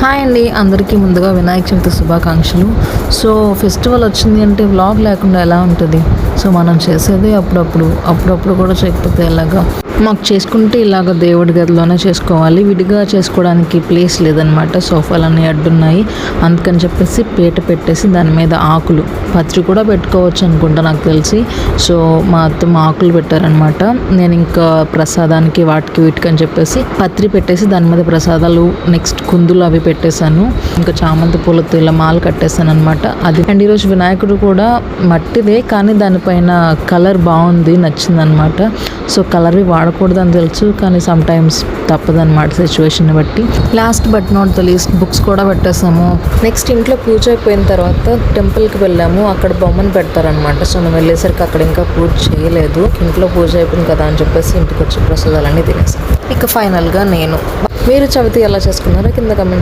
Hi అండి, అందరికీ ముందుగా వినాయక చవితి శుభాకాంక్షలు. సో ఫెస్టివల్ వచ్చింది అంటే వ్లాగ్ లేకుండా ఎలా ఉంటుంది? సో మనం చేసేది అప్పుడప్పుడు కూడా చేయకపోతే ఎలాగా? మాకు చేసుకుంటే ఇలాగ దేవుడి గదిలోనే చేసుకోవాలి, విడిగా చేసుకోవడానికి ప్లేస్ లేదనమాట. సోఫాలన్నీ అడ్డున్నాయి, అందుకని చెప్పేసి పీట పెట్టేసి దాని మీద ఆకులు, పత్రి కూడా పెట్టుకోవచ్చు అనుకుంటా నాకు తెలిసి. సో మా అత్తమ్మ ఆకులు పెట్టారనమాట. నేను ఇంకా ప్రసాదానికి వాటికి వీటికి అని చెప్పేసి పత్రి పెట్టేసి దాని మీద ప్రసాదాలు, నెక్స్ట్ కుందులు అవి పెట్టేశాను. ఇంకా చామంతి పూలతో ఇలా మాల కట్టేశాను అనమాట. అది అండ్ ఈరోజు వినాయకుడు కూడా మట్టిదే, కానీ దానిపైన కలర్ బాగుంది, నచ్చిందనమాట. సో కలర్వి వాడకూడదని తెలుసు, కానీ సమ్ టైమ్స్ తప్పదనమాట సిచ్యువేషన్ బట్టి. Last but not the least books కూడా పెట్టేసాము. నెక్స్ట్ ఇంట్లో పూజ అయిపోయిన తర్వాత టెంపుల్కి వెళ్ళాము, అక్కడ బొమ్మను పెడతారనమాట. సో మేము వెళ్ళేసరికి అక్కడ ఇంకా పూజ చేయలేదు. ఇంట్లో పూజ అయిపోయింది కదా అని చెప్పేసి ఇంటికి వచ్చి ప్రసాదాలన్నీ తినేసాం. ఇక ఫైనల్గా మీరు చవితి ఎలా చేసుకున్నారో కింద కమెంట్స్